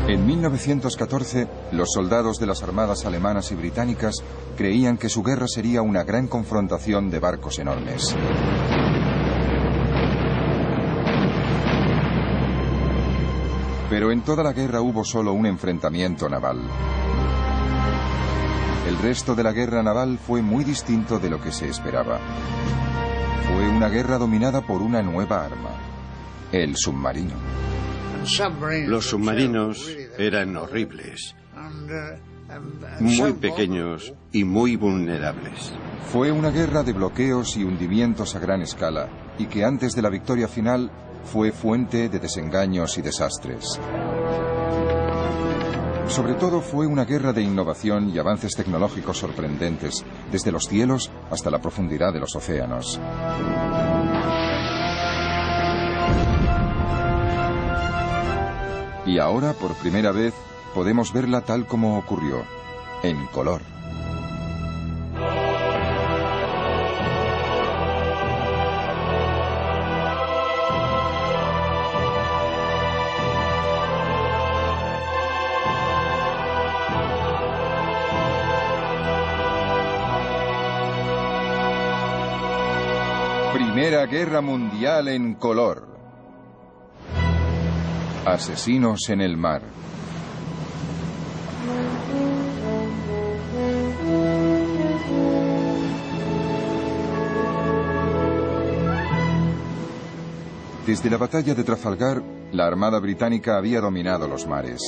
En 1914, los soldados de las armadas alemanas y británicas creían que su guerra sería una gran confrontación de barcos enormes. Pero en toda la guerra hubo solo un enfrentamiento naval. El resto de la guerra naval fue muy distinto de lo que se esperaba. Fue una guerra dominada por una nueva arma, el submarino. Los submarinos eran horribles, muy pequeños y muy vulnerables. Fue una guerra de bloqueos y hundimientos a gran escala, y que antes de la victoria final fue fuente de desengaños y desastres. Sobre todo fue una guerra de innovación y avances tecnológicos sorprendentes, desde los cielos hasta la profundidad de los océanos. Y ahora, por primera vez, podemos verla tal como ocurrió, en color. Primera Guerra Mundial en color. Asesinos en el mar. Desde la batalla de Trafalgar, la Armada británica había dominado los mares.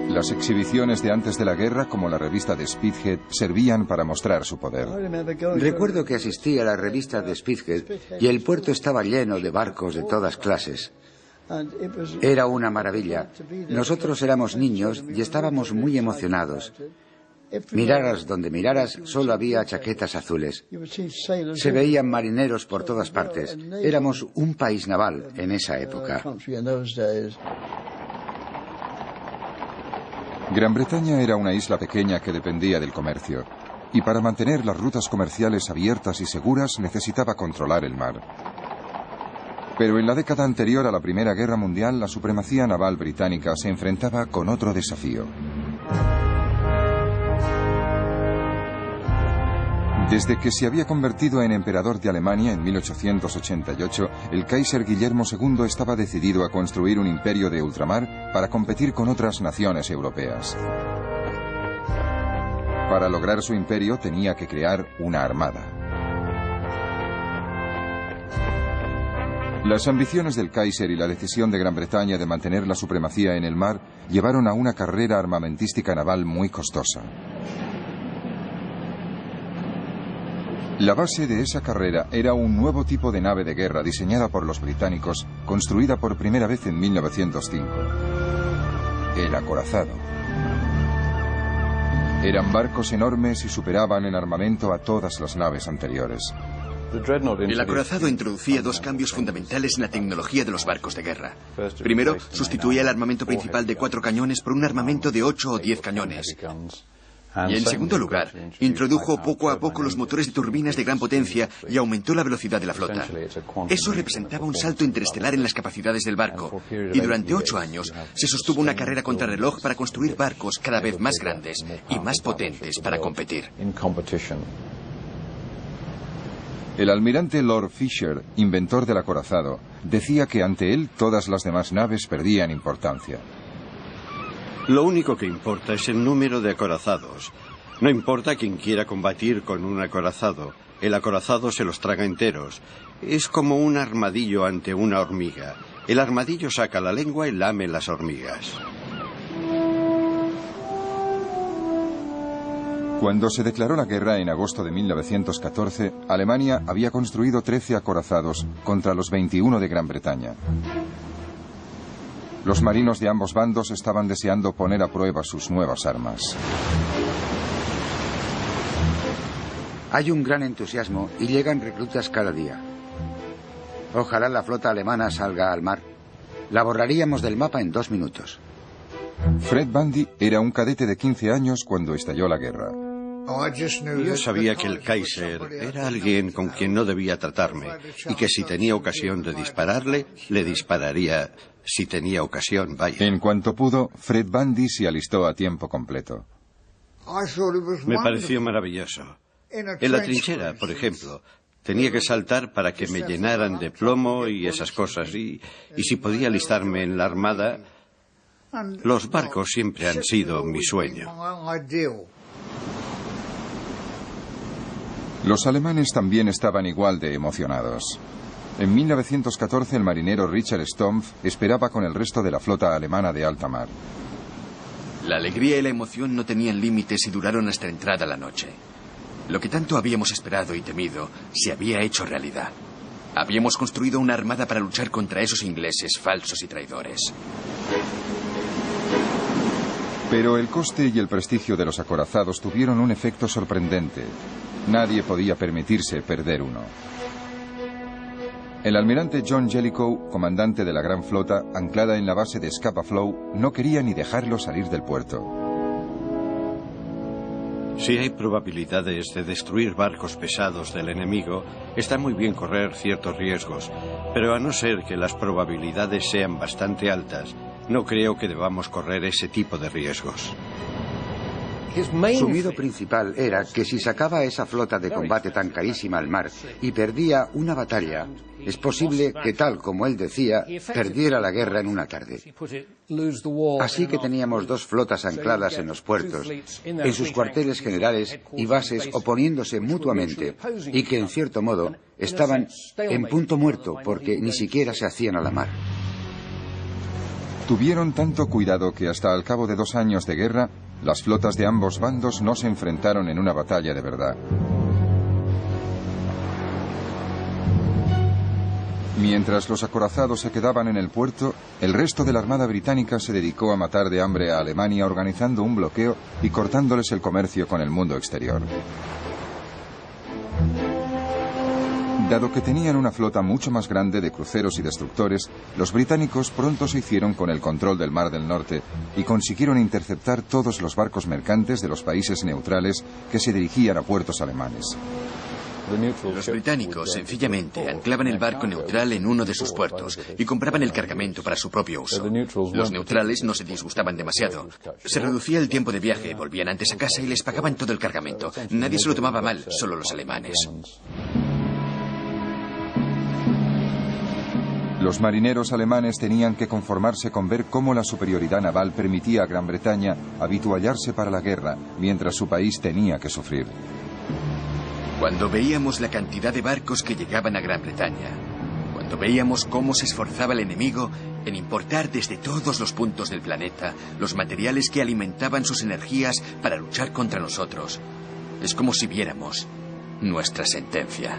Las exhibiciones de antes de la guerra, como la revista de Spithead, servían para mostrar su poder. Recuerdo que asistí a la revista de Spithead y el puerto estaba lleno de barcos de todas clases. Era una maravilla. Nosotros éramos niños y estábamos muy emocionados. Miraras donde miraras, solo había chaquetas azules. Se veían marineros por todas partes. Éramos un país naval en esa época. Gran Bretaña era una isla pequeña que dependía del comercio, y para mantener las rutas comerciales abiertas y seguras necesitaba controlar el mar. Pero en la década anterior a la Primera Guerra Mundial, la supremacía naval británica se enfrentaba con otro desafío. Desde que se había convertido en emperador de Alemania en 1888, el Kaiser Guillermo II estaba decidido a construir un imperio de ultramar para competir con otras naciones europeas. Para lograr su imperio tenía que crear una armada. Las ambiciones del Kaiser y la decisión de Gran Bretaña de mantener la supremacía en el mar llevaron a una carrera armamentística naval muy costosa. La base de esa carrera era un nuevo tipo de nave de guerra diseñada por los británicos, construida por primera vez en 1905. El acorazado. Eran barcos enormes y superaban en armamento a todas las naves anteriores. El acorazado introducía dos cambios fundamentales en la tecnología de los barcos de guerra. Primero, sustituía el armamento principal de 4 cañones por un armamento de 8 o 10 cañones. Y en segundo lugar, introdujo poco a poco los motores de turbinas de gran potencia y aumentó la velocidad de la flota. Eso representaba un salto interestelar en las capacidades del barco, y durante 8 años se sostuvo una carrera contrarreloj para construir barcos cada vez más grandes y más potentes para competir. El almirante Lord Fisher, inventor del acorazado, decía que ante él todas las demás naves perdían importancia. Lo único que importa es el número de acorazados. No importa quien quiera combatir con un acorazado. El acorazado se los traga enteros. Es como un armadillo ante una hormiga. El armadillo saca la lengua y lame las hormigas. Cuando se declaró la guerra en agosto de 1914, Alemania había construido 13 acorazados contra los 21 de Gran Bretaña. Los marinos de ambos bandos estaban deseando poner a prueba sus nuevas armas. Hay un gran entusiasmo y llegan reclutas cada día. Ojalá la flota alemana salga al mar. La borraríamos del mapa en 2 minutos. Fred Bundy era un cadete de 15 años cuando estalló la guerra. Yo sabía que el Kaiser era alguien con quien no debía tratarme y que si tenía ocasión de dispararle, le dispararía si tenía ocasión, vaya. En cuanto pudo, Fred Bundy se alistó a tiempo completo. Me pareció maravilloso. En la trinchera, por ejemplo, tenía que saltar para que me llenaran de plomo y esas cosas. Y si podía alistarme en la armada, los barcos siempre han sido mi sueño. Los alemanes también estaban igual de emocionados. En 1914 el marinero Richard Stumpf esperaba con el resto de la flota alemana de alta mar. La alegría y la emoción no tenían límites y duraron hasta entrada la noche. Lo que tanto habíamos esperado y temido se había hecho realidad. Habíamos construido una armada para luchar contra esos ingleses falsos y traidores. Pero el coste y el prestigio de los acorazados tuvieron un efecto sorprendente. Nadie podía permitirse perder uno. El almirante John Jellicoe, comandante de la gran flota, anclada en la base de Scapa Flow, no quería ni dejarlo salir del puerto. Si hay probabilidades de destruir barcos pesados del enemigo, está muy bien correr ciertos riesgos, pero a no ser que las probabilidades sean bastante altas, no creo que debamos correr ese tipo de riesgos. Su miedo principal era que si sacaba esa flota de combate tan carísima al mar y perdía una batalla, es posible que, tal como él decía, perdiera la guerra en una tarde. Así que teníamos dos flotas ancladas en los puertos, en sus cuarteles generales y bases oponiéndose mutuamente, y que en cierto modo estaban en punto muerto porque ni siquiera se hacían a la mar. Tuvieron tanto cuidado que hasta al cabo de 2 años de guerra, las flotas de ambos bandos no se enfrentaron en una batalla de verdad. Mientras los acorazados se quedaban en el puerto, el resto de la Armada Británica se dedicó a matar de hambre a Alemania organizando un bloqueo y cortándoles el comercio con el mundo exterior. Dado que tenían una flota mucho más grande de cruceros y destructores, los británicos pronto se hicieron con el control del Mar del Norte y consiguieron interceptar todos los barcos mercantes de los países neutrales que se dirigían a puertos alemanes. Los británicos, sencillamente, anclaban el barco neutral en uno de sus puertos y compraban el cargamento para su propio uso. Los neutrales no se disgustaban demasiado. Se reducía el tiempo de viaje, volvían antes a casa y les pagaban todo el cargamento. Nadie se lo tomaba mal, solo los alemanes. Los marineros alemanes tenían que conformarse con ver cómo la superioridad naval permitía a Gran Bretaña habituallarse para la guerra, mientras su país tenía que sufrir. Cuando veíamos la cantidad de barcos que llegaban a Gran Bretaña, cuando veíamos cómo se esforzaba el enemigo en importar desde todos los puntos del planeta los materiales que alimentaban sus energías para luchar contra nosotros, es como si viéramos nuestra sentencia.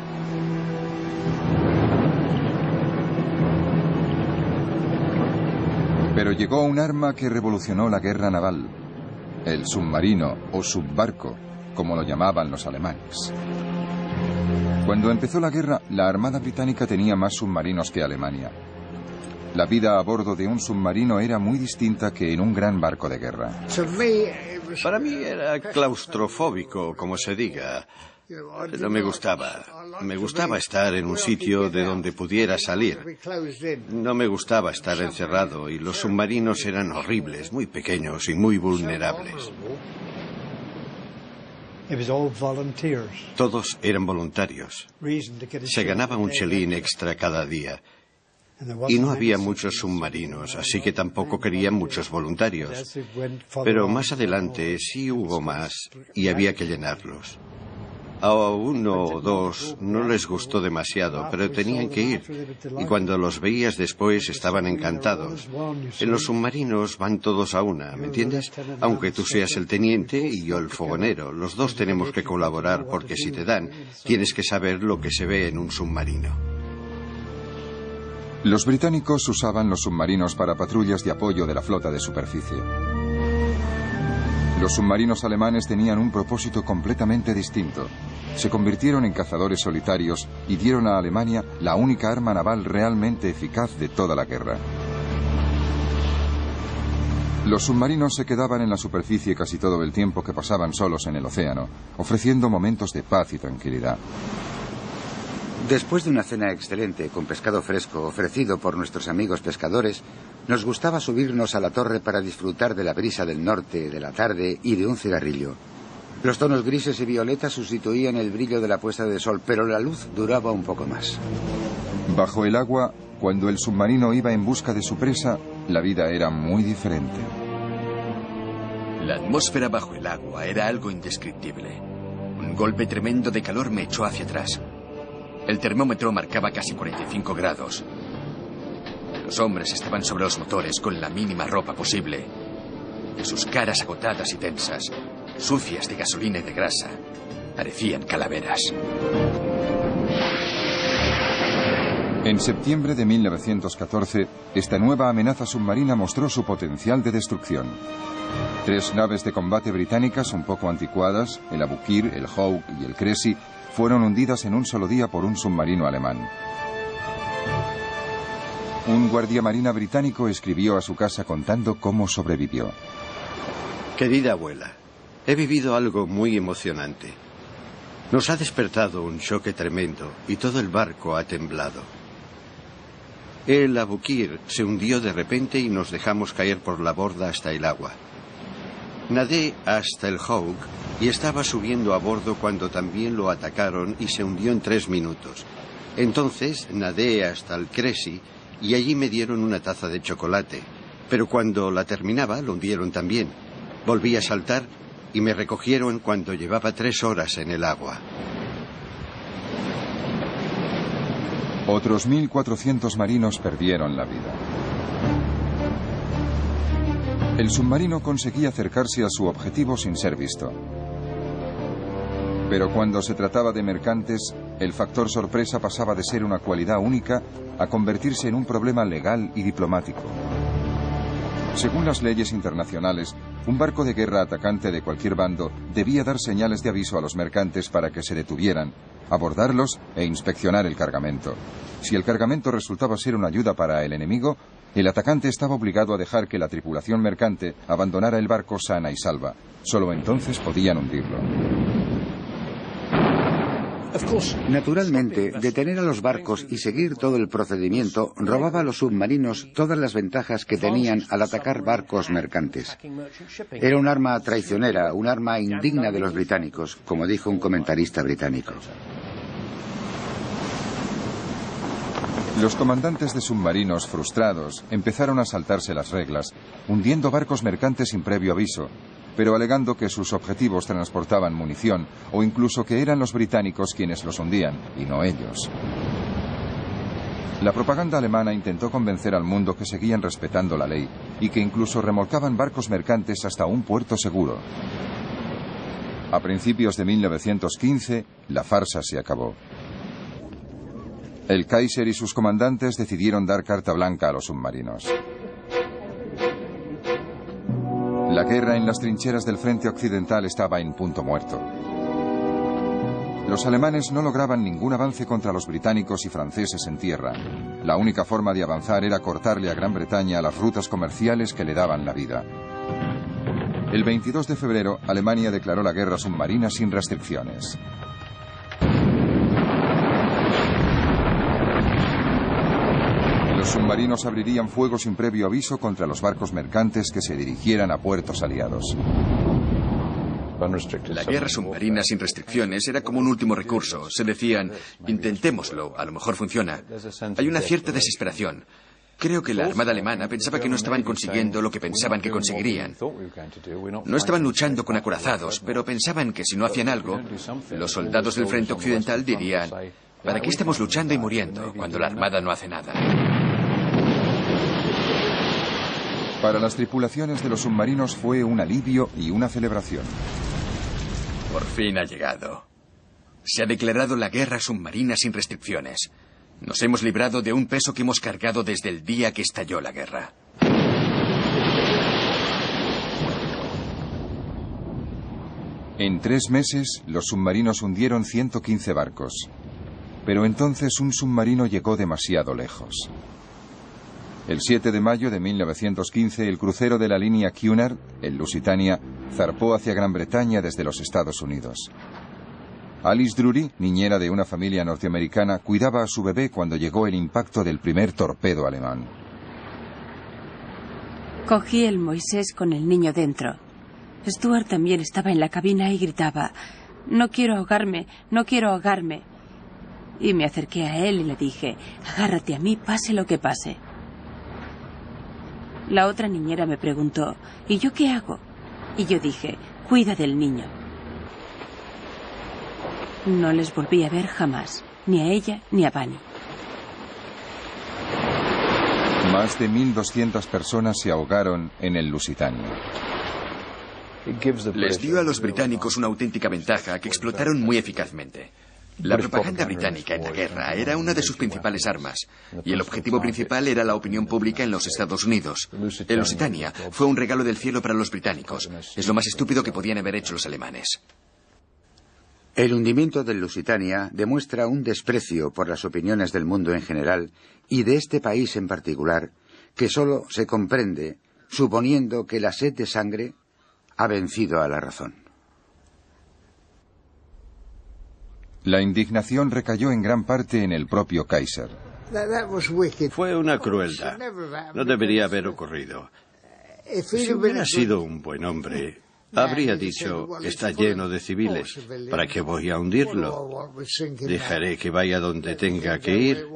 Pero llegó un arma que revolucionó la guerra naval, el submarino o subbarco, como lo llamaban los alemanes. Cuando empezó la guerra, la Armada Británica tenía más submarinos que Alemania. La vida a bordo de un submarino era muy distinta que en un gran barco de guerra. Para mí era claustrofóbico, como se diga. No me gustaba. Me gustaba estar en un sitio de donde pudiera salir. No me gustaba estar encerrado y los submarinos eran horribles, muy pequeños y muy vulnerables. Todos eran voluntarios. Se ganaba un chelín extra cada día. Y no había muchos submarinos, así que tampoco querían muchos voluntarios. Pero más adelante sí hubo más y había que llenarlos. A 1 o 2 no les gustó demasiado, pero tenían que ir. Y cuando los veías después estaban encantados. En los submarinos van todos a una, ¿me entiendes? Aunque tú seas el teniente y yo el fogonero, los dos tenemos que colaborar porque si te dan, tienes que saber lo que se ve en un submarino. Los británicos usaban los submarinos para patrullas de apoyo de la flota de superficie. Los submarinos alemanes tenían un propósito completamente distinto. Se convirtieron en cazadores solitarios y dieron a Alemania la única arma naval realmente eficaz de toda la guerra. Los submarinos se quedaban en la superficie casi todo el tiempo que pasaban solos en el océano, ofreciendo momentos de paz y tranquilidad. Después de una cena excelente con pescado fresco ofrecido por nuestros amigos pescadores, nos gustaba subirnos a la torre para disfrutar de la brisa del norte, de la tarde y de un cigarrillo. Los tonos grises y violetas sustituían el brillo de la puesta de sol, pero la luz duraba un poco más. Bajo el agua, cuando el submarino iba en busca de su presa, la vida era muy diferente. La atmósfera bajo el agua era algo indescriptible. Un golpe tremendo de calor me echó hacia atrás. El termómetro marcaba casi 45 grados. Los hombres estaban sobre los motores con la mínima ropa posible. Y sus caras agotadas y tensas, sucias de gasolina y de grasa, parecían calaveras. En septiembre de 1914, esta nueva amenaza submarina mostró su potencial de destrucción. 3 naves de combate británicas un poco anticuadas, el Aboukir, el Hawk y el Cressy, fueron hundidas en un solo día por un submarino alemán. Un guardiamarina británico escribió a su casa contando cómo sobrevivió. Querida abuela, he vivido algo muy emocionante. Nos ha despertado un choque tremendo y todo el barco ha temblado. El Aboukir se hundió de repente y nos dejamos caer por la borda hasta el agua. Nadé hasta el Hawk y estaba subiendo a bordo cuando también lo atacaron y se hundió en 3 minutos. Entonces nadé hasta el Cressy y allí me dieron una taza de chocolate, pero cuando la terminaba lo hundieron también. Volví a saltar y me recogieron cuando llevaba 3 horas en el agua. Otros 1.400 marinos perdieron la vida. El submarino conseguía acercarse a su objetivo sin ser visto. Pero cuando se trataba de mercantes, el factor sorpresa pasaba de ser una cualidad única a convertirse en un problema legal y diplomático. Según las leyes internacionales, un barco de guerra atacante de cualquier bando debía dar señales de aviso a los mercantes para que se detuvieran, abordarlos e inspeccionar el cargamento. Si el cargamento resultaba ser una ayuda para el enemigo, el atacante estaba obligado a dejar que la tripulación mercante abandonara el barco sana y salva. Solo entonces podían hundirlo. Naturalmente, detener a los barcos y seguir todo el procedimiento robaba a los submarinos todas las ventajas que tenían al atacar barcos mercantes. Era un arma traicionera, un arma indigna de los británicos, como dijo un comentarista británico. Los comandantes de submarinos, frustrados, empezaron a saltarse las reglas, hundiendo barcos mercantes sin previo aviso, pero alegando que sus objetivos transportaban munición o incluso que eran los británicos quienes los hundían, y no ellos. La propaganda alemana intentó convencer al mundo que seguían respetando la ley y que incluso remolcaban barcos mercantes hasta un puerto seguro. A principios de 1915, la farsa se acabó. El Kaiser y sus comandantes decidieron dar carta blanca a los submarinos. La guerra en las trincheras del frente occidental estaba en punto muerto. Los alemanes no lograban ningún avance contra los británicos y franceses en tierra. La única forma de avanzar era cortarle a Gran Bretaña las rutas comerciales que le daban la vida. El 22 de febrero, Alemania declaró la guerra submarina sin restricciones. Los submarinos abrirían fuego sin previo aviso contra los barcos mercantes que se dirigieran a puertos aliados. La guerra submarina sin restricciones era como un último recurso. Se decían, intentémoslo, a lo mejor funciona. Hay una cierta desesperación. Creo que la Armada alemana pensaba que no estaban consiguiendo lo que pensaban que conseguirían. No estaban luchando con acorazados, pero pensaban que si no hacían algo, los soldados del frente occidental dirían, ¿para qué estamos luchando y muriendo cuando la Armada no hace nada? Para las tripulaciones de los submarinos fue un alivio y una celebración. Por fin ha llegado. Se ha declarado la guerra submarina sin restricciones. Nos hemos librado de un peso que hemos cargado desde el día que estalló la guerra. En 3 meses, los submarinos hundieron 115 barcos. Pero entonces un submarino llegó demasiado lejos. El 7 de mayo de 1915, el crucero de la línea Cunard, el Lusitania, zarpó hacia Gran Bretaña desde los Estados Unidos. Alice Drury, niñera de una familia norteamericana, cuidaba a su bebé cuando llegó el impacto del primer torpedo alemán. Cogí el Moisés con el niño dentro. Stuart también estaba en la cabina y gritaba: «No quiero ahogarme, no quiero ahogarme». Y me acerqué a él y le dije: «Agárrate a mí, pase lo que pase». La otra niñera me preguntó: «¿Y yo qué hago?». Y yo dije: «Cuida del niño». No les volví a ver jamás, ni a ella ni a Bunny. Más de 1.200 personas se ahogaron en el Lusitania. Les dio a los británicos una auténtica ventaja que explotaron muy eficazmente. La propaganda británica en la guerra era una de sus principales armas, y el objetivo principal era la opinión pública en los Estados Unidos. El Lusitania fue un regalo del cielo para los británicos. Es lo más estúpido que podían haber hecho los alemanes. El hundimiento del Lusitania demuestra un desprecio por las opiniones del mundo en general y de este país en particular, que solo se comprende suponiendo que la sed de sangre ha vencido a la razón. La indignación recayó en gran parte en el propio Kaiser. Fue una crueldad. No debería haber ocurrido. Si hubiera sido un buen hombre, habría dicho: está lleno de civiles, ¿para qué voy a hundirlo? Dejaré que vaya donde tenga que ir.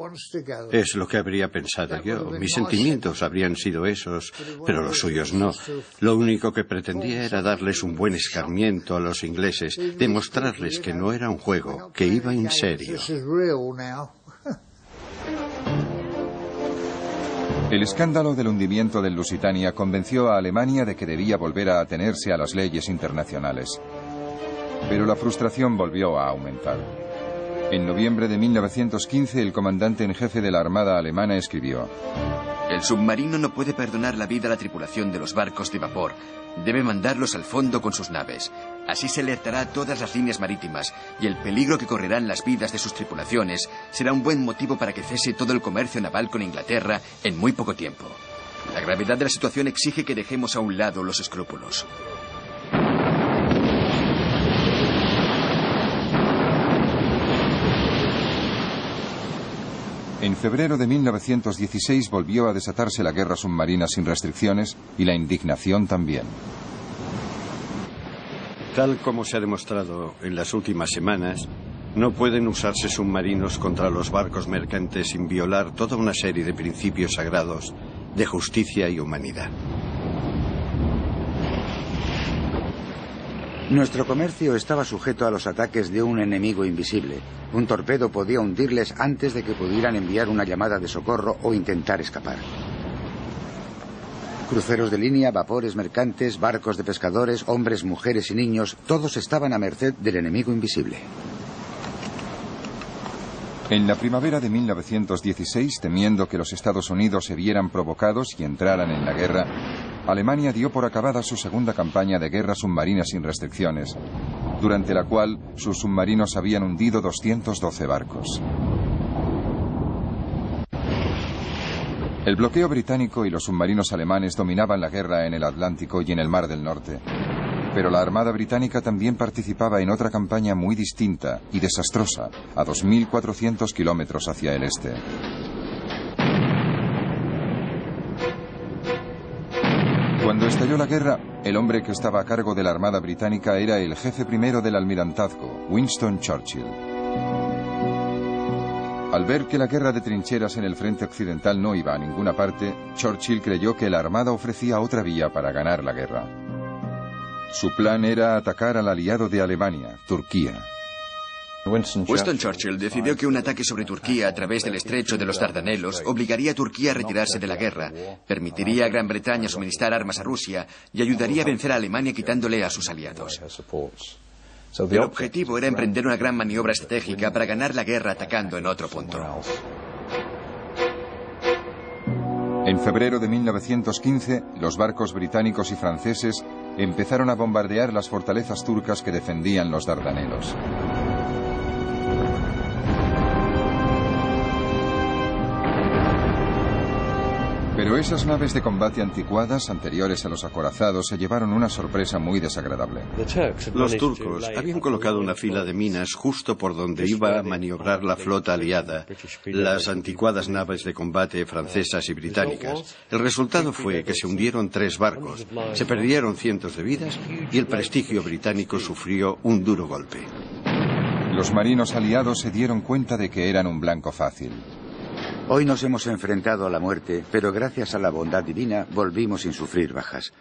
Es lo que habría pensado yo. Mis sentimientos habrían sido esos, pero los suyos no. Lo único que pretendía era darles un buen escarmiento a los ingleses, demostrarles que no era un juego, que iba en serio. El escándalo del hundimiento del Lusitania convenció a Alemania de que debía volver a atenerse a las leyes internacionales. Pero la frustración volvió a aumentar. En noviembre de 1915, el comandante en jefe de la Armada alemana escribió: El submarino no puede perdonar la vida a la tripulación de los barcos de vapor. Debe mandarlos al fondo con sus naves. Así se alertará a todas las líneas marítimas, y el peligro que correrán las vidas de sus tripulaciones será un buen motivo para que cese todo el comercio naval con Inglaterra en muy poco tiempo. La gravedad de la situación exige que dejemos a un lado los escrúpulos. En febrero de 1916 volvió a desatarse la guerra submarina sin restricciones y la indignación también. Tal como se ha demostrado en las últimas semanas, no pueden usarse submarinos contra los barcos mercantes sin violar toda una serie de principios sagrados de justicia y humanidad. Nuestro comercio estaba sujeto a los ataques de un enemigo invisible. Un torpedo podía hundirles antes de que pudieran enviar una llamada de socorro o intentar escapar. Cruceros de línea, vapores mercantes, barcos de pescadores, hombres, mujeres y niños, todos estaban a merced del enemigo invisible. En la primavera de 1916, temiendo que los Estados Unidos se vieran provocados y entraran en la guerra, Alemania dio por acabada su segunda campaña de guerra submarina sin restricciones, durante la cual sus submarinos habían hundido 212 barcos. El bloqueo británico y los submarinos alemanes dominaban la guerra en el Atlántico y en el Mar del Norte. Pero la Armada Británica también participaba en otra campaña muy distinta y desastrosa, a 2.400 kilómetros hacia el este. Cuando estalló la guerra, el hombre que estaba a cargo de la Armada Británica era el jefe primero del almirantazgo, Winston Churchill. Al ver que la guerra de trincheras en el frente occidental no iba a ninguna parte, Churchill creyó que la Armada ofrecía otra vía para ganar la guerra. Su plan era atacar al aliado de Alemania, Turquía. Winston Churchill decidió que un ataque sobre Turquía a través del estrecho de los Dardanelos obligaría a Turquía a retirarse de la guerra, permitiría a Gran Bretaña suministrar armas a Rusia y ayudaría a vencer a Alemania quitándole a sus aliados. El objetivo era emprender una gran maniobra estratégica para ganar la guerra atacando en otro punto. En febrero de 1915, los barcos británicos y franceses empezaron a bombardear las fortalezas turcas que defendían los Dardanelos. Pero esas naves de combate anticuadas, anteriores a los acorazados, se llevaron una sorpresa muy desagradable. Los turcos habían colocado una fila de minas justo por donde iba a maniobrar la flota aliada, las anticuadas naves de combate francesas y británicas. El resultado fue que se hundieron 3 barcos, se perdieron cientos de vidas y el prestigio británico sufrió un duro golpe. Los marinos aliados se dieron cuenta de que eran un blanco fácil. Hoy nos hemos enfrentado a la muerte, pero gracias a la bondad divina volvimos sin sufrir bajas.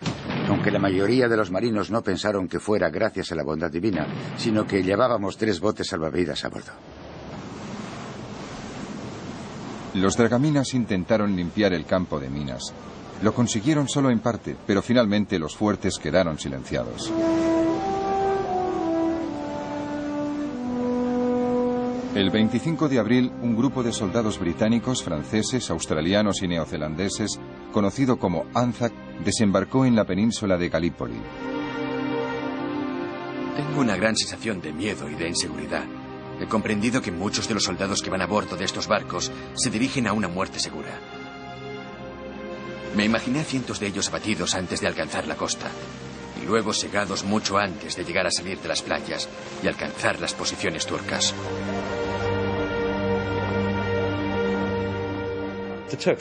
Aunque la mayoría de los marinos no pensaron que fuera gracias a la bondad divina, sino que llevábamos 3 botes salvavidas a bordo. Los dragaminas intentaron limpiar el campo de minas. Lo consiguieron solo en parte, pero finalmente los fuertes quedaron silenciados. El 25 de abril, un grupo de soldados británicos, franceses, australianos y neozelandeses, conocido como Anzac, desembarcó en la península de Galípoli. Tengo una gran sensación de miedo y de inseguridad. He comprendido que muchos de los soldados que van a bordo de estos barcos se dirigen a una muerte segura. Me imaginé a cientos de ellos abatidos antes de alcanzar la costa, y luego segados mucho antes de llegar a salir de las playas y alcanzar las posiciones turcas.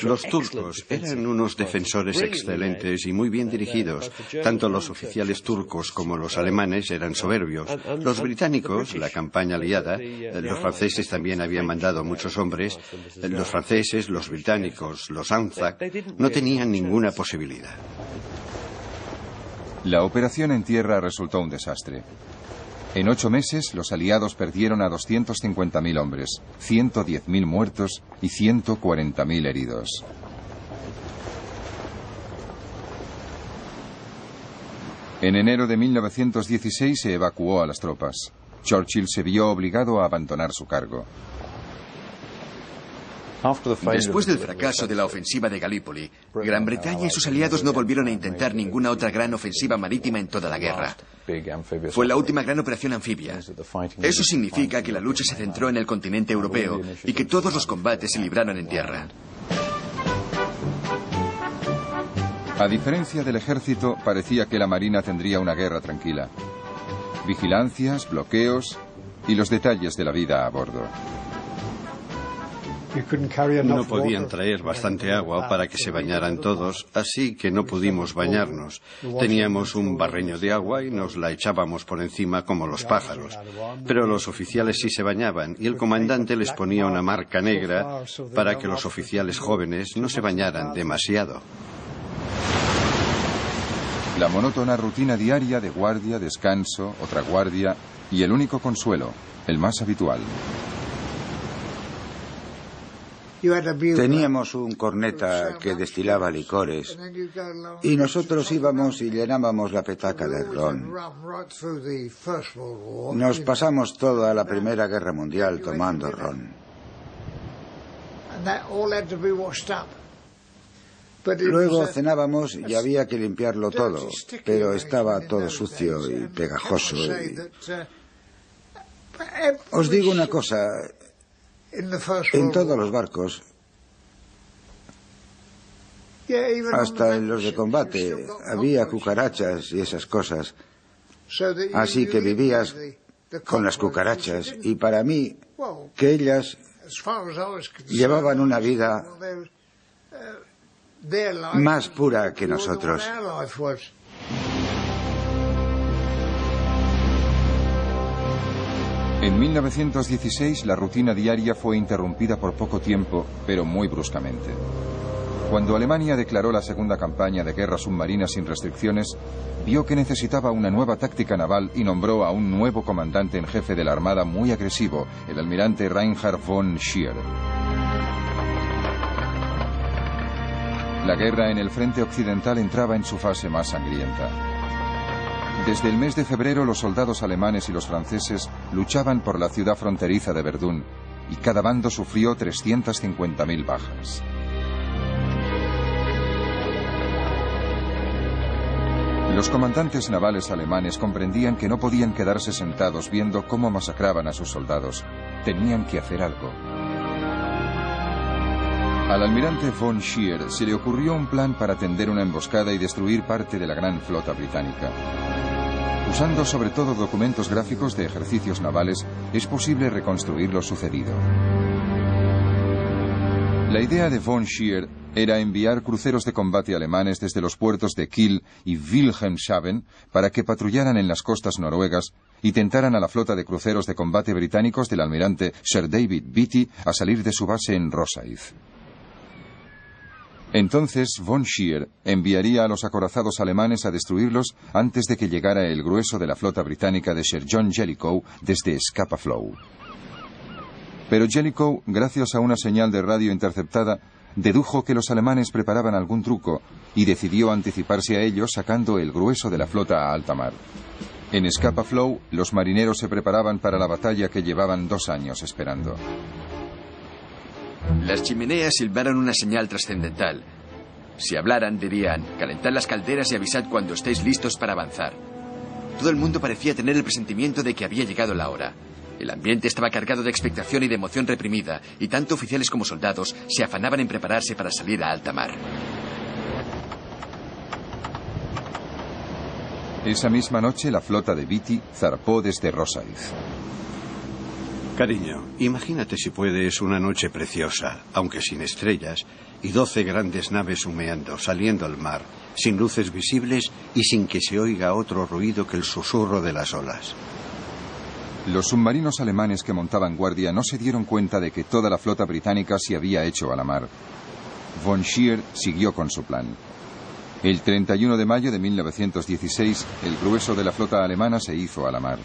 Los turcos eran unos defensores excelentes y muy bien dirigidos. Tanto los oficiales turcos como los alemanes eran soberbios. Los británicos, la campaña aliada, los franceses también habían mandado muchos hombres. Los franceses, los británicos, los Anzac, no tenían ninguna posibilidad. La operación en tierra resultó un desastre. En 8 meses, los aliados perdieron a 250.000 hombres, 110.000 muertos y 140.000 heridos. En enero de 1916 se evacuó a las tropas. Churchill se vio obligado a abandonar su cargo. Después del fracaso de la ofensiva de Galípoli, Gran Bretaña y sus aliados no volvieron a intentar ninguna otra gran ofensiva marítima en toda la guerra. Fue la última gran operación anfibia. Eso significa que la lucha se centró en el continente europeo y que todos los combates se libraron en tierra. A diferencia del ejército, parecía que la marina tendría una guerra tranquila. Vigilancias, bloqueos y los detalles de la vida a bordo. No podían traer bastante agua para que se bañaran todos, así que no pudimos bañarnos. Teníamos un barreño de agua y nos la echábamos por encima como los pájaros. Pero los oficiales sí se bañaban y el comandante les ponía una marca negra para que los oficiales jóvenes no se bañaran demasiado. La monótona rutina diaria de guardia, descanso, otra guardia y el único consuelo, el más habitual. Teníamos un corneta que destilaba licores y nosotros íbamos y llenábamos la petaca de ron. Nos pasamos toda la Primera Guerra Mundial tomando ron. Luego cenábamos y había que limpiarlo todo, pero estaba todo sucio y pegajoso. Os digo una cosa. En todos los barcos, hasta en los de combate, había cucarachas y esas cosas. Así que vivías con las cucarachas y para mí, que ellas llevaban una vida más pura que nosotros. En 1916 la rutina diaria fue interrumpida por poco tiempo, pero muy bruscamente. Cuando Alemania declaró la segunda campaña de guerra submarina sin restricciones, vio que necesitaba una nueva táctica naval y nombró a un nuevo comandante en jefe de la Armada muy agresivo, el almirante Reinhard von Scheer. La guerra en el frente occidental entraba en su fase más sangrienta. Desde el mes de febrero los soldados alemanes y los franceses luchaban por la ciudad fronteriza de Verdún y cada bando sufrió 350.000 bajas. Los comandantes navales alemanes comprendían que no podían quedarse sentados viendo cómo masacraban a sus soldados. Tenían que hacer algo. Al almirante von Scheer se le ocurrió un plan para tender una emboscada y destruir parte de la gran flota británica. Usando sobre todo documentos gráficos de ejercicios navales, es posible reconstruir lo sucedido. La idea de von Scheer era enviar cruceros de combate alemanes desde los puertos de Kiel y Wilhelmshaven para que patrullaran en las costas noruegas y tentaran a la flota de cruceros de combate británicos del almirante Sir David Beatty a salir de su base en Rosyth. Entonces von Scheer enviaría a los acorazados alemanes a destruirlos antes de que llegara el grueso de la flota británica de Sir John Jellicoe desde Scapa Flow. Pero Jellicoe, gracias a una señal de radio interceptada, dedujo que los alemanes preparaban algún truco y decidió anticiparse a ellos sacando el grueso de la flota a alta mar. En Scapa Flow, los marineros se preparaban para la batalla que llevaban 2 años esperando. Las chimeneas silbaron una señal trascendental. Si hablaran, dirían: calentad las calderas y avisad cuando estéis listos para avanzar. Todo el mundo parecía tener el presentimiento de que había llegado la hora. El ambiente estaba cargado de expectación y de emoción reprimida, y tanto oficiales como soldados se afanaban en prepararse para salir a alta mar. Esa misma noche, la flota de Beatty zarpó desde Rosyth. Cariño, imagínate si puedes una noche preciosa, aunque sin estrellas, y 12 grandes naves humeando, saliendo al mar, sin luces visibles y sin que se oiga otro ruido que el susurro de las olas. Los submarinos alemanes que montaban guardia no se dieron cuenta de que toda la flota británica se había hecho a la mar. Von Scheer siguió con su plan. El 31 de mayo de 1916, el grueso de la flota alemana se hizo a la mar.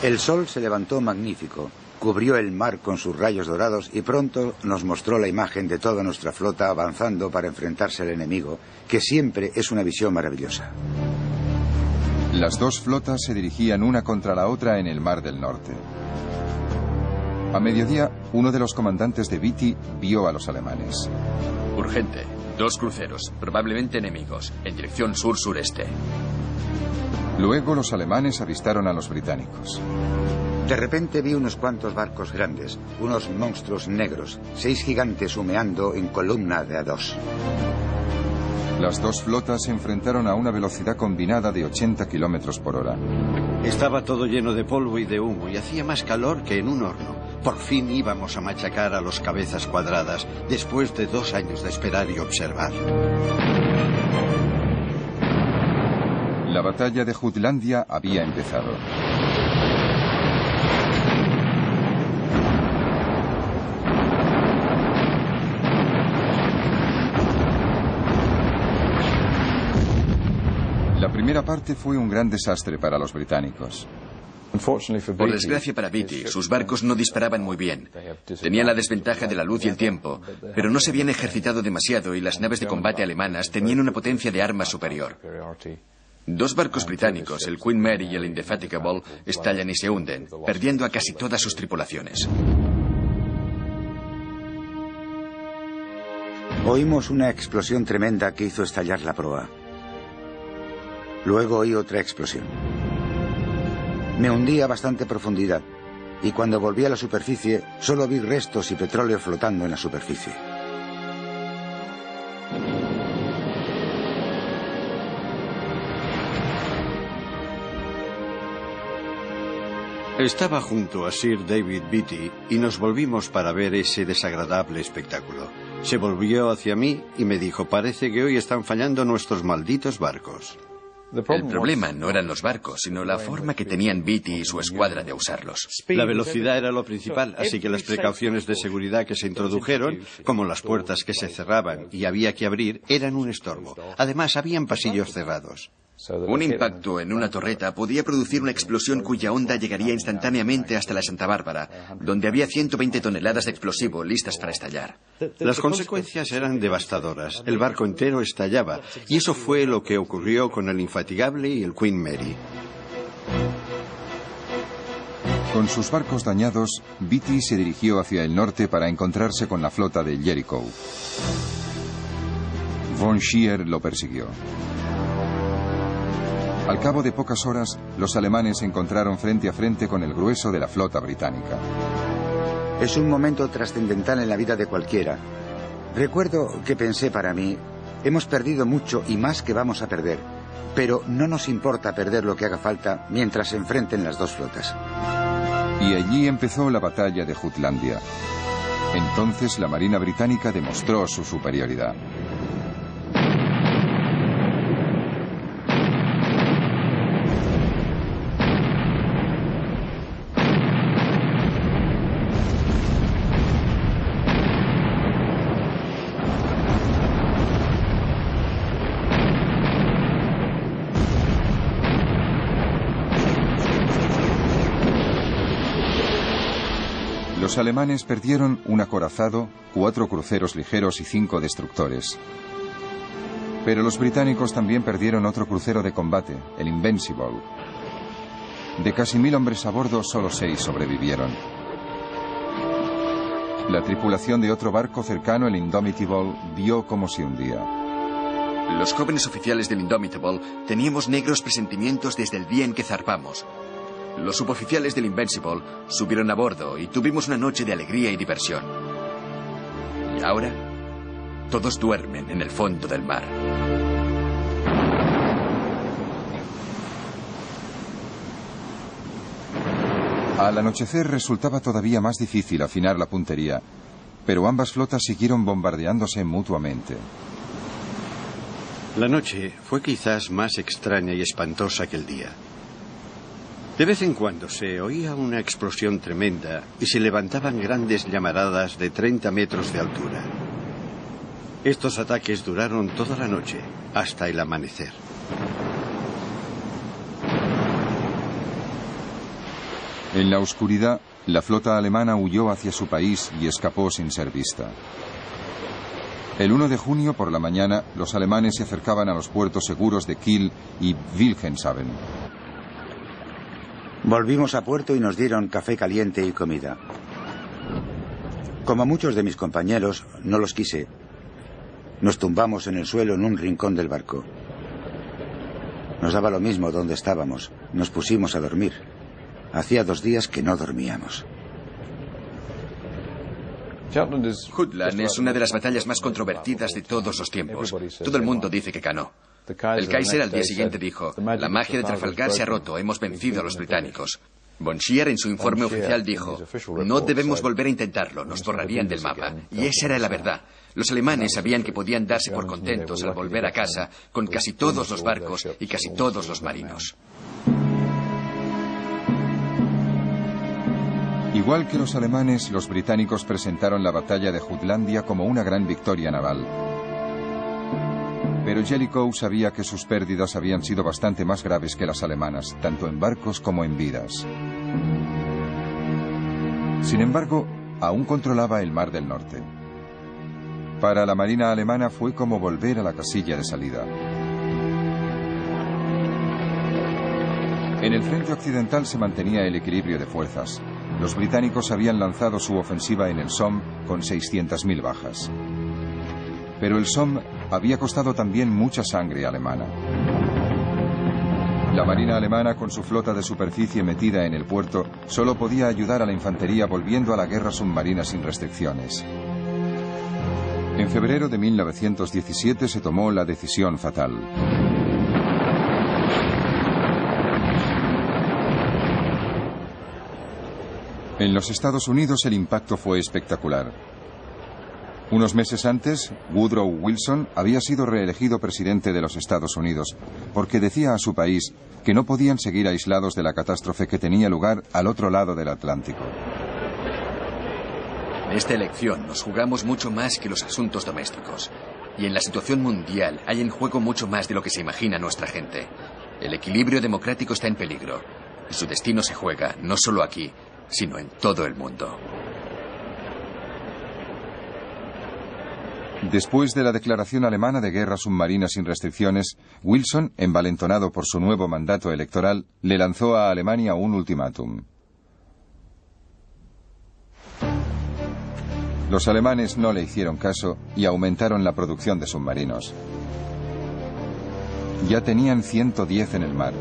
El sol se levantó magnífico, cubrió el mar con sus rayos dorados y pronto nos mostró la imagen de toda nuestra flota avanzando para enfrentarse al enemigo, que siempre es una visión maravillosa. Las dos flotas se dirigían una contra la otra en el Mar del Norte. A mediodía, uno de los comandantes de Beatty vio a los alemanes. Urgente. 2 cruceros, probablemente enemigos, en dirección sur-sureste. Luego los alemanes avistaron a los británicos. De repente vi unos cuantos barcos grandes, unos monstruos negros, 6 gigantes humeando en columna de a 2. Las dos flotas se enfrentaron a una velocidad combinada de 80 kilómetros por hora. Estaba todo lleno de polvo y de humo y hacía más calor que en un horno. Por fin íbamos a machacar a los cabezas cuadradas después de 2 años de esperar y observar. La batalla de Jutlandia había empezado. La primera parte fue un gran desastre para los británicos. Por desgracia para Beatty, sus barcos no disparaban muy bien. Tenían la desventaja de la luz y el tiempo, pero no se habían ejercitado demasiado y las naves de combate alemanas tenían una potencia de armas superior. 2 barcos británicos, el Queen Mary y el Indefatigable, estallan y se hunden, perdiendo a casi todas sus tripulaciones. Oímos una explosión tremenda que hizo estallar la proa. Luego oí otra explosión. Me hundí a bastante profundidad y cuando volví a la superficie solo vi restos y petróleo flotando en la superficie. Estaba junto a Sir David Beatty y nos volvimos para ver ese desagradable espectáculo. Se volvió hacia mí y me dijo: parece que hoy están fallando nuestros malditos barcos. El problema no eran los barcos, sino la forma que tenían Beatty y su escuadra de usarlos. La velocidad era lo principal, así que las precauciones de seguridad que se introdujeron, como las puertas que se cerraban y había que abrir, eran un estorbo. Además, habían pasillos cerrados. Un impacto en una torreta podía producir una explosión cuya onda llegaría instantáneamente hasta la Santa Bárbara, donde había 120 toneladas de explosivo listas para estallar. Las consecuencias eran devastadoras. El barco entero estallaba, y eso fue lo que ocurrió con el Infatigable y el Queen Mary. Con sus barcos dañados, Beatty se dirigió hacia el norte para encontrarse con la flota de Jellicoe. Von Scheer lo persiguió. Al cabo de pocas horas, los alemanes se encontraron frente a frente con el grueso de la flota británica. Es un momento trascendental en la vida de cualquiera. Recuerdo que pensé para mí, hemos perdido mucho y más que vamos a perder, pero no nos importa perder lo que haga falta mientras se enfrenten las dos flotas. Y allí empezó la batalla de Jutlandia. Entonces la Marina británica demostró su superioridad. Los alemanes perdieron un acorazado, 4 cruceros ligeros y 5 destructores. Pero los británicos también perdieron otro crucero de combate, el Invincible. De casi 1000 hombres a bordo, solo 6 sobrevivieron. La tripulación de otro barco cercano, el Indomitable, vio cómo se hundía. Los jóvenes oficiales del Indomitable teníamos negros presentimientos desde el día en que zarpamos. Los suboficiales del Invincible subieron a bordo y tuvimos una noche de alegría y diversión. Y ahora, todos duermen en el fondo del mar. Al anochecer resultaba todavía más difícil afinar la puntería, pero ambas flotas siguieron bombardeándose mutuamente. La noche fue quizás más extraña y espantosa que el día. De vez en cuando se oía una explosión tremenda y se levantaban grandes llamaradas de 30 metros de altura. Estos ataques duraron toda la noche, hasta el amanecer. En la oscuridad, la flota alemana huyó hacia su país y escapó sin ser vista. El 1 de junio por la mañana, los alemanes se acercaban a los puertos seguros de Kiel y Wilhelmshaven. Volvimos a puerto y nos dieron café caliente y comida. Como muchos de mis compañeros, no los quise. Nos tumbamos en el suelo en un rincón del barco. Nos daba lo mismo donde estábamos. Nos pusimos a dormir. Hacía 2 días que no dormíamos. Jutland es una de las batallas más controvertidas de todos los tiempos. Todo el mundo dice que ganó. El Kaiser al día siguiente dijo: la magia de Trafalgar se ha roto, hemos vencido a los británicos. Von Scheer en su informe oficial dijo: no debemos volver a intentarlo, nos borrarían del mapa. Y esa era la verdad. Los alemanes sabían que podían darse por contentos al volver a casa con casi todos los barcos y casi todos los marinos. Igual que los alemanes, los británicos presentaron la batalla de Jutlandia como una gran victoria naval. Pero Jellicoe sabía que sus pérdidas habían sido bastante más graves que las alemanas, tanto en barcos como en vidas. Sin embargo, aún controlaba el Mar del Norte. Para la marina alemana fue como volver a la casilla de salida. En el frente occidental se mantenía el equilibrio de fuerzas. Los británicos habían lanzado su ofensiva en el Somme con 600.000 bajas. Pero el Somme había costado también mucha sangre alemana. La marina alemana, con su flota de superficie metida en el puerto, solo podía ayudar a la infantería volviendo a la guerra submarina sin restricciones. En febrero de 1917 se tomó la decisión fatal. En los Estados Unidos el impacto fue espectacular. Unos meses antes, Woodrow Wilson había sido reelegido presidente de los Estados Unidos porque decía a su país que no podían seguir aislados de la catástrofe que tenía lugar al otro lado del Atlántico. En esta elección nos jugamos mucho más que los asuntos domésticos. Y en la situación mundial hay en juego mucho más de lo que se imagina nuestra gente. El equilibrio democrático está en peligro. Y su destino se juega no solo aquí, sino en todo el mundo. Después de la declaración alemana de guerra submarina sin restricciones, Wilson, envalentonado por su nuevo mandato electoral, le lanzó a Alemania un ultimátum. Los alemanes no le hicieron caso y aumentaron la producción de submarinos. Ya tenían 110 en el mar.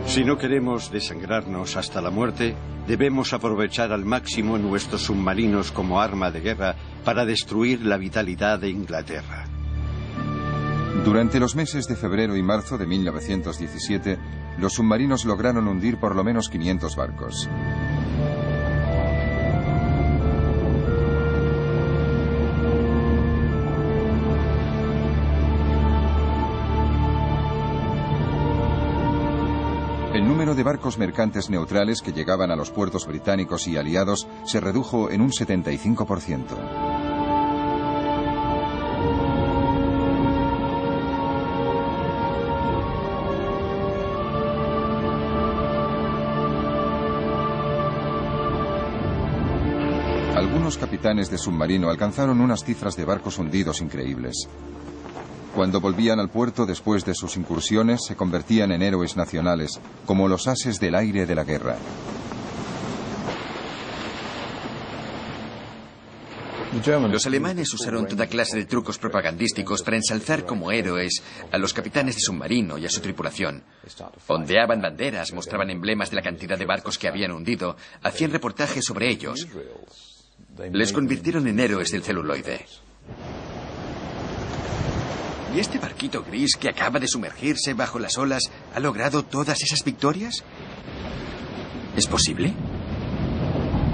Si no queremos desangrarnos hasta la muerte, debemos aprovechar al máximo nuestros submarinos como arma de guerra para destruir la vitalidad de Inglaterra. Durante los meses de febrero y marzo de 1917, los submarinos lograron hundir por lo menos 500 barcos. El número de barcos mercantes neutrales que llegaban a los puertos británicos y aliados se redujo en un 75%. Algunos capitanes de submarino alcanzaron unas cifras de barcos hundidos increíbles. Cuando volvían al puerto después de sus incursiones, se convertían en héroes nacionales, como los ases del aire de la guerra. Los alemanes usaron toda clase de trucos propagandísticos para ensalzar como héroes a los capitanes de submarino y a su tripulación. Ondeaban banderas, mostraban emblemas de la cantidad de barcos que habían hundido, hacían reportajes sobre ellos. Les convirtieron en héroes del celuloide. ¿Y este barquito gris que acaba de sumergirse bajo las olas ha logrado todas esas victorias? ¿Es posible?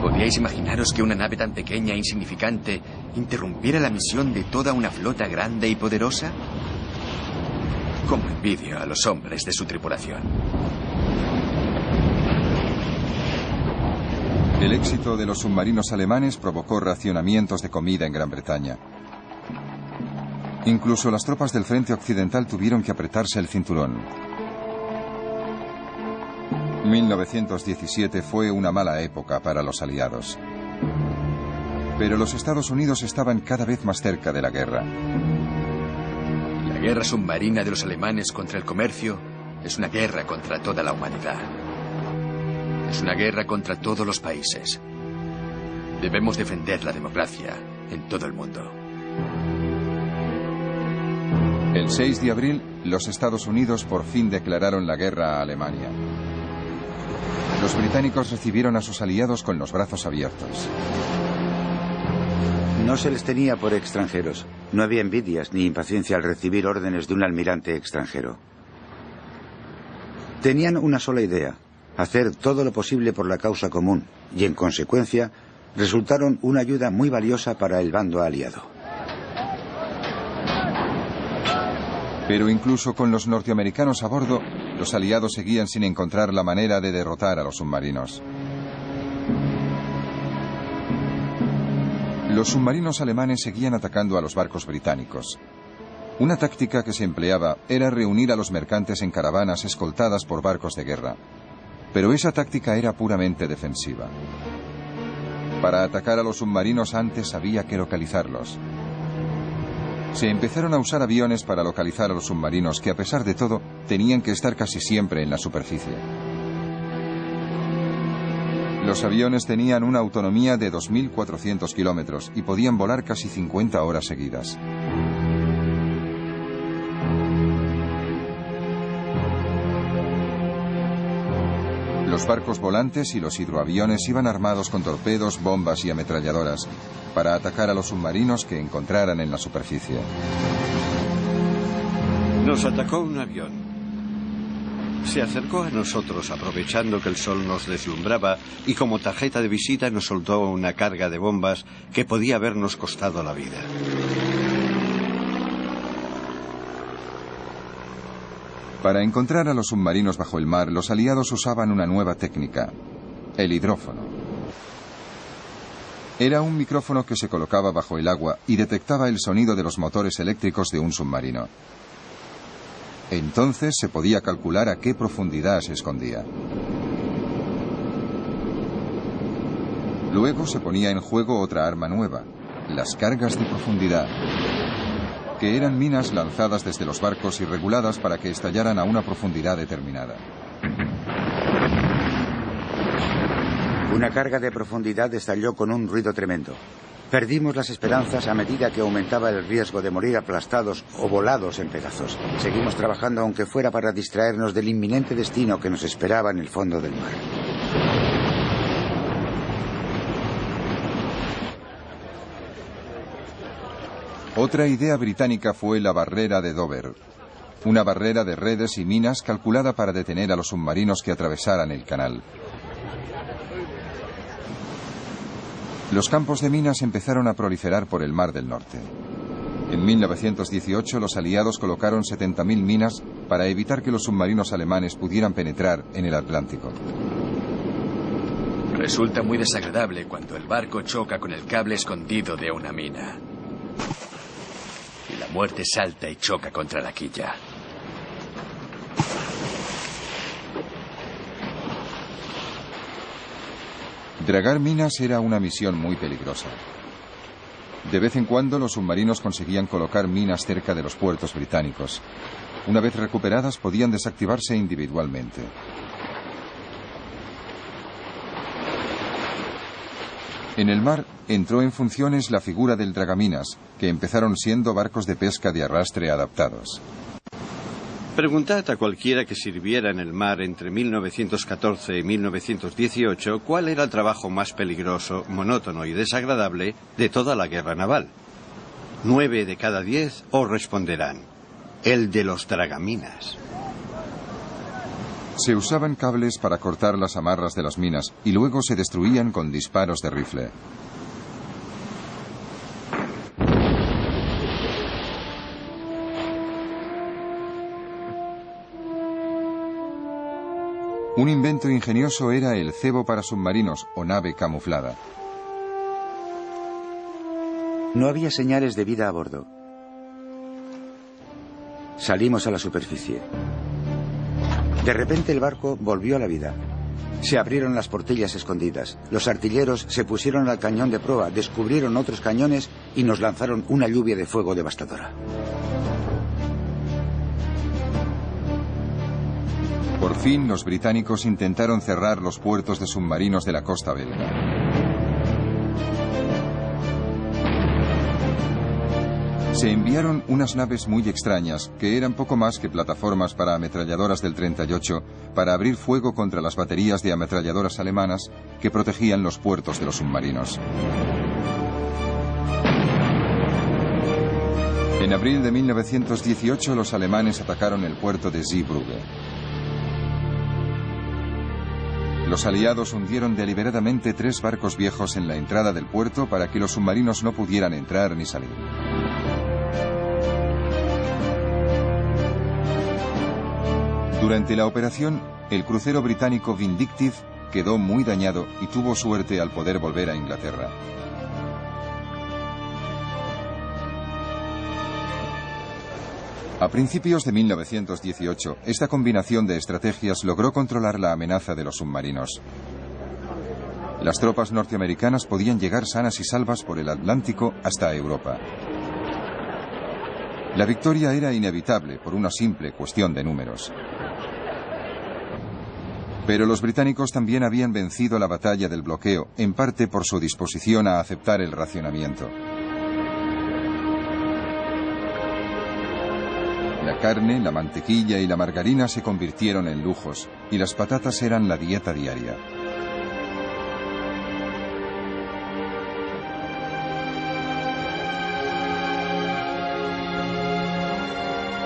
¿Podríais imaginaros que una nave tan pequeña e insignificante interrumpiera la misión de toda una flota grande y poderosa? Como envidio a los hombres de su tripulación. El éxito de los submarinos alemanes provocó racionamientos de comida en Gran Bretaña. Incluso las tropas del frente occidental tuvieron que apretarse el cinturón. 1917 fue una mala época para los aliados. Pero los Estados Unidos estaban cada vez más cerca de la guerra. La guerra submarina de los alemanes contra el comercio es una guerra contra toda la humanidad. Es una guerra contra todos los países. Debemos defender la democracia en todo el mundo. El 6 de abril, los Estados Unidos por fin declararon la guerra a Alemania. Los británicos recibieron a sus aliados con los brazos abiertos. No se les tenía por extranjeros. No había envidias ni impaciencia al recibir órdenes de un almirante extranjero. Tenían una sola idea: hacer todo lo posible por la causa común, y en consecuencia resultaron una ayuda muy valiosa para el bando aliado. Pero incluso con los norteamericanos a bordo, los aliados seguían sin encontrar la manera de derrotar a los submarinos. Los submarinos alemanes seguían atacando a los barcos británicos. Una táctica que se empleaba era reunir a los mercantes en caravanas escoltadas por barcos de guerra. Pero esa táctica era puramente defensiva. Para atacar a los submarinos antes había que localizarlos. Se empezaron a usar aviones para localizar a los submarinos que, a pesar de todo, tenían que estar casi siempre en la superficie. Los aviones tenían una autonomía de 2.400 kilómetros y podían volar casi 50 horas seguidas. Los barcos volantes y los hidroaviones iban armados con torpedos, bombas y ametralladoras para atacar a los submarinos que encontraran en la superficie. Nos atacó un avión. Se acercó a nosotros aprovechando que el sol nos deslumbraba y como tarjeta de visita nos soltó una carga de bombas que podía habernos costado la vida. Para encontrar a los submarinos bajo el mar, los aliados usaban una nueva técnica: el hidrófono. Era un micrófono que se colocaba bajo el agua y detectaba el sonido de los motores eléctricos de un submarino. Entonces se podía calcular a qué profundidad se escondía. Luego se ponía en juego otra arma nueva: las cargas de profundidad, que eran minas lanzadas desde los barcos y reguladas para que estallaran a una profundidad determinada. Una carga de profundidad estalló con un ruido tremendo. Perdimos las esperanzas a medida que aumentaba el riesgo de morir aplastados o volados en pedazos. Seguimos trabajando aunque fuera para distraernos del inminente destino que nos esperaba en el fondo del mar. Otra idea británica fue la barrera de Dover, una barrera de redes y minas calculada para detener a los submarinos que atravesaran el canal. Los campos de minas empezaron a proliferar por el Mar del Norte. En 1918 los aliados colocaron 70.000 minas para evitar que los submarinos alemanes pudieran penetrar en el Atlántico. Resulta muy desagradable cuando el barco choca con el cable escondido de una mina. Y la muerte salta y choca contra la quilla. Dragar minas era una misión muy peligrosa. De vez en cuando los submarinos conseguían colocar minas cerca de los puertos británicos. Una vez recuperadas podían desactivarse individualmente. En el mar entró en funciones la figura del dragaminas, que empezaron siendo barcos de pesca de arrastre adaptados. Preguntad a cualquiera que sirviera en el mar entre 1914 y 1918 cuál era el trabajo más peligroso, monótono y desagradable de toda la guerra naval. 9 de cada 10 os responderán: el de los dragaminas. Se usaban cables para cortar las amarras de las minas y luego se destruían con disparos de rifle. Un invento ingenioso era el cebo para submarinos o nave camuflada. No había señales de vida a bordo. Salimos a la superficie. De repente el barco volvió a la vida. Se abrieron las portillas escondidas. Los artilleros se pusieron al cañón de proa, descubrieron otros cañones y nos lanzaron una lluvia de fuego devastadora. Por fin, los británicos intentaron cerrar los puertos de submarinos de la costa belga. Se enviaron unas naves muy extrañas, que eran poco más que plataformas para ametralladoras del 38, para abrir fuego contra las baterías de ametralladoras alemanas que protegían los puertos de los submarinos. En abril de 1918, los alemanes atacaron el puerto de Zeebrugge. Los aliados hundieron deliberadamente 3 barcos viejos en la entrada del puerto para que los submarinos no pudieran entrar ni salir. Durante la operación, el crucero británico Vindictive quedó muy dañado y tuvo suerte al poder volver a Inglaterra. A principios de 1918, esta combinación de estrategias logró controlar la amenaza de los submarinos. Las tropas norteamericanas podían llegar sanas y salvas por el Atlántico hasta Europa. La victoria era inevitable por una simple cuestión de números. Pero los británicos también habían vencido la batalla del bloqueo, en parte por su disposición a aceptar el racionamiento. La carne, la mantequilla y la margarina se convirtieron en lujos, y las patatas eran la dieta diaria.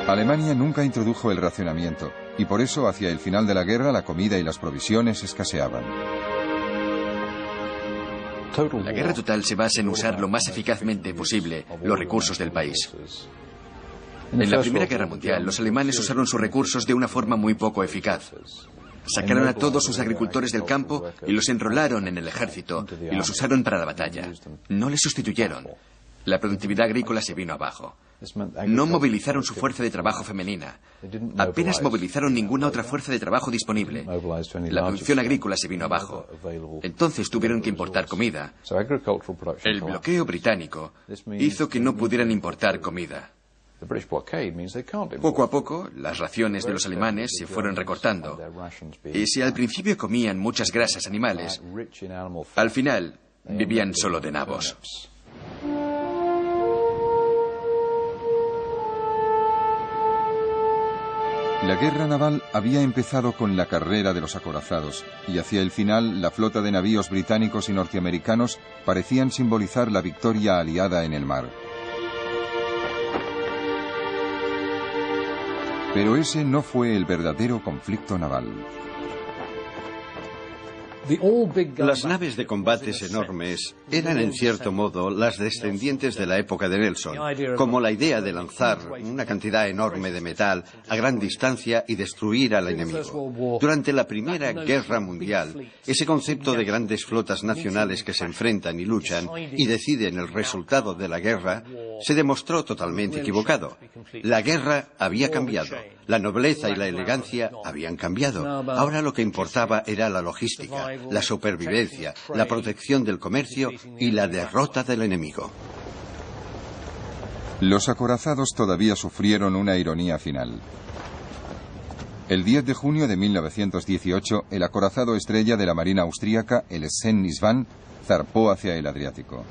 Alemania nunca introdujo el racionamiento, y por eso hacia el final de la guerra la comida y las provisiones escaseaban. La guerra total se basa en usar lo más eficazmente posible los recursos del país. En la Primera Guerra Mundial, los alemanes usaron sus recursos de una forma muy poco eficaz. Sacaron a todos sus agricultores del campo y los enrolaron en el ejército y los usaron para la batalla. No les sustituyeron. La productividad agrícola se vino abajo. No movilizaron su fuerza de trabajo femenina. Apenas movilizaron ninguna otra fuerza de trabajo disponible. La producción agrícola se vino abajo. Entonces tuvieron que importar comida. El bloqueo británico hizo que no pudieran importar comida. Poco a poco, las raciones de los alemanes se fueron recortando. Y si al principio comían muchas grasas animales, al final vivían solo de nabos. La guerra naval había empezado con la carrera de los acorazados, y hacia el final la flota de navíos británicos y norteamericanos parecían simbolizar la victoria aliada en el mar. Pero ese no fue el verdadero conflicto naval. Las naves de combates enormes eran en cierto modo las descendientes de la época de Nelson, como la idea de lanzar una cantidad enorme de metal a gran distancia y destruir al enemigo. Durante la Primera Guerra Mundial, ese concepto de grandes flotas nacionales que se enfrentan y luchan y deciden el resultado de la guerra se demostró totalmente equivocado. La guerra había cambiado. La nobleza y la elegancia habían cambiado. Ahora lo que importaba era la logística, la supervivencia, la protección del comercio y la derrota del enemigo. Los acorazados todavía sufrieron una ironía final. El 10 de junio de 1918, el acorazado estrella de la Marina austríaca, el Sven-Isvan, zarpó hacia el Adriático.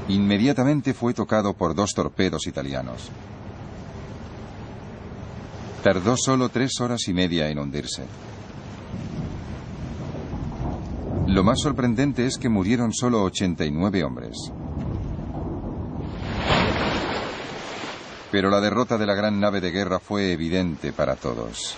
Inmediatamente fue tocado por 2 torpedos italianos. Tardó solo 3 horas y media en hundirse. Lo más sorprendente es que murieron solo 89 hombres. Pero la derrota de la gran nave de guerra fue evidente para todos.